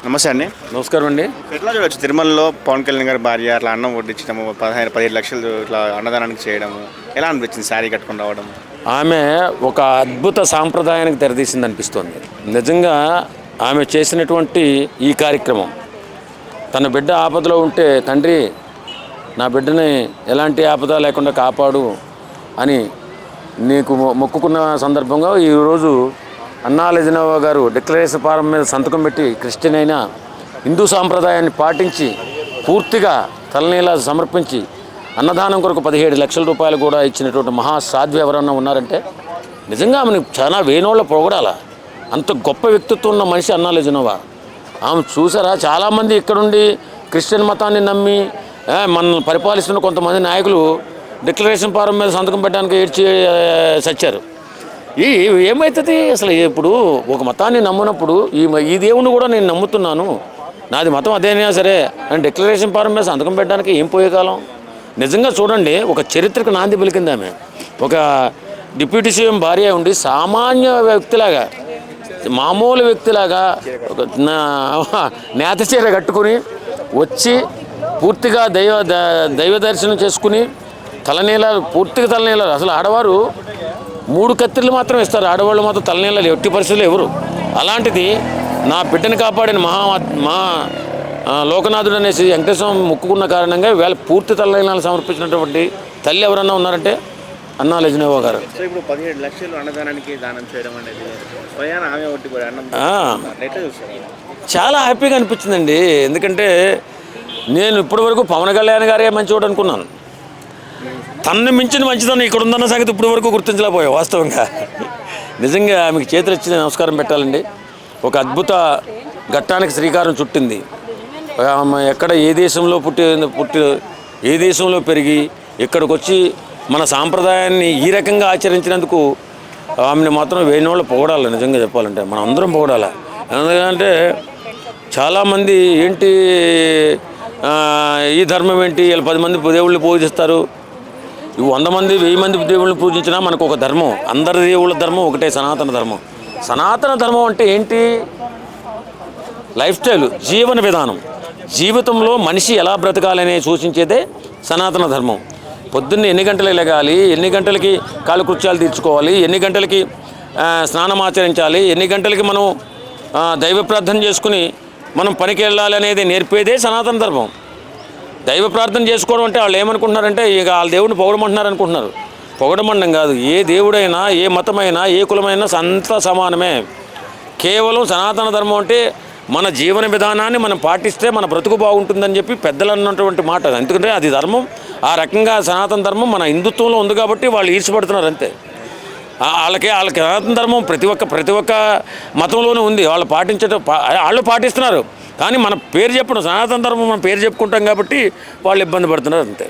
నమస్తే అండి. నమస్కారం అండి. ఎట్లా చూడొచ్చు తిరుమలలో పవన్ కళ్యాణ్ గారి భార్య అట్లా అన్నం వడ్డించడము 17 లక్షలు ఇట్లా అన్నదానానికి చేయడము ఎలా అనిపించింది? శారీ కట్టుకుని రావడం ఆమె ఒక అద్భుత సాంప్రదాయానికి తెరదీసింది అనిపిస్తోంది. నిజంగా ఆమె చేసినటువంటి ఈ కార్యక్రమం, తన బిడ్డ ఆపదలో ఉంటే తండ్రి నా బిడ్డని ఎలాంటి ఆపద లేకుండా కాపాడు అని నీకు మొక్కుకున్న సందర్భంగా ఈరోజు అన్నా లెజినోవా గారు డిక్లరేషన్ ఫారం మీద సంతకం పెట్టి క్రిస్టియన్ అయినా హిందూ సాంప్రదాయాన్ని పాటించి పూర్తిగా తలనీలా సమర్పించి అన్నదానం కొరకు 17 లక్షల రూపాయలు కూడా ఇచ్చినటువంటి మహాసాధ్వి ఎవరన్నా ఉన్నారంటే నిజంగా ఆమెను చాలా వేణోళ్ళ పొగడాల. అంత గొప్ప వ్యక్తిత్వం ఉన్న మనిషి అన్నా లెజినోవా. ఆమె చూసారా, చాలామంది ఇక్కడుండి క్రిస్టియన్ మతాన్ని నమ్మి మనల్ని పరిపాలిస్తున్న కొంతమంది నాయకులు డిక్లరేషన్ ఫారం మీద సంతకం పెట్టడానికి ఏడ్చి సచ్చారు. ఏమవుతుంది అసలు? ఇప్పుడు ఒక మతాన్ని నమ్మినప్పుడు ఈ దేవుని కూడా నేను నమ్ముతున్నాను, నాది మతం అదేనా సరే అని డిక్లరేషన్ ఫారం మీద సంతకం పెట్టడానికి ఏం పోయే కాలం? నిజంగా చూడండి, ఒక చరిత్రకు నాంది పలికింది ఆమె. ఒక డిప్యూటీ సీఎం భార్య ఉండి సామాన్య వ్యక్తిలాగా, మామూలు వ్యక్తిలాగా ఒక నేత చీర కట్టుకుని వచ్చి పూర్తిగా దైవ దర్శనం చేసుకుని తలనీలాలు, పూర్తిగా తలనీలాలు. అసలు ఆడవారు 3 కత్తిర్లు మాత్రం ఇస్తారు, ఆడవాళ్ళు మాత్రం తలనీలాలు ఎట్టి పరిస్థితులు ఎవరు. అలాంటిది నా బిడ్డని కాపాడిన మహా లోకనాథుడు అనేసి వెంకటేశ్వరం మొక్కుకున్న కారణంగా వేళ పూర్తి తలనీలాలు సమర్పించినటువంటి తల్లి ఎవరన్నా ఉన్నారంటే అన్నా లెజినోవా గారు. ఇప్పుడు 17 లక్షలు అన్నదానానికి దానం చేయడం అనేది చాలా హ్యాపీగా అనిపించిందండి. ఎందుకంటే నేను ఇప్పటివరకు పవన్ కళ్యాణ్ గారే మంచివాడు అనుకున్నాను. తనని మించిన మంచిదనం ఇక్కడ ఉందన్న సంగతి ఇప్పటి వరకు గుర్తించలేకపోయాం వాస్తవంగా. నిజంగా ఆమెకు చేతులు ఇచ్చి నమస్కారం పెట్టాలండి. ఒక అద్భుత ఘట్టానికి శ్రీకారం చుట్టింది. ఎక్కడ ఏ దేశంలో పుట్టి ఏ దేశంలో పెరిగి ఇక్కడికి వచ్చి మన సాంప్రదాయాన్ని ఈ రకంగా ఆచరించినందుకు ఆమెను మాత్రం వేణోళ్ళు పొగడాలి. నిజంగా చెప్పాలంటే మనం అందరం పొగడాలి. ఎందుకంటే చాలామంది ఏంటి ఈ ధర్మం ఏంటి, వీళ్ళు 10 మంది దేవుళ్ళు పూజిస్తారు, 100 మంది 1000 మంది దేవుళ్ళని పూజించినా మనకు ఒక ధర్మం, అందరి దేవుళ్ళ ధర్మం ఒకటే, సనాతన ధర్మం. సనాతన ధర్మం అంటే ఏంటి? లైఫ్ స్టైల్, జీవన విధానం. జీవితంలో మనిషి ఎలా బ్రతకాలనే సూచించేదే సనాతన ధర్మం. పొద్దున్నే ఎన్ని గంటలు లెగాలి, ఎన్ని గంటలకి కాలకృత్యాలు తీర్చుకోవాలి, ఎన్ని గంటలకి స్నానం ఆచరించాలి, ఎన్ని గంటలకి మనం దైవ ప్రార్థన చేసుకుని మనం పనికి వెళ్ళాలి అనేది నేర్పేదే సనాతన ధర్మం. దైవ ప్రార్థన చేసుకోవడం అంటే వాళ్ళు ఏమనుకుంటున్నారంటే ఇక వాళ్ళ దేవుడిని పొగడమంటున్నారు అనుకుంటున్నారు. పొగడమండం కాదు, ఏ దేవుడైనా ఏ మతమైనా ఏ కులమైనా అంతా సమానమే. కేవలం సనాతన ధర్మం అంటే మన జీవన విధానాన్ని మనం పాటిస్తే మన బ్రతుకు బాగుంటుందని చెప్పి పెద్దలు అన్నటువంటి మాట. ఎందుకంటే అది ధర్మం, ఆ రకంగా సనాతన ధర్మం మన హిందుత్వంలో ఉంది కాబట్టి వాళ్ళు ఈర్చిపడుతున్నారు అంతే. వాళ్ళకి సనాతన ధర్మం ప్రతి ఒక్క మతంలోనూ ఉంది, వాళ్ళు వాళ్ళు పాటిస్తున్నారు. కానీ మన పేరు చెప్పడం, సనాతన ధర్మం మన పేరు చెప్పుకుంటాం కాబట్టి వాళ్ళు ఇబ్బంది పడుతున్నారు అంతే.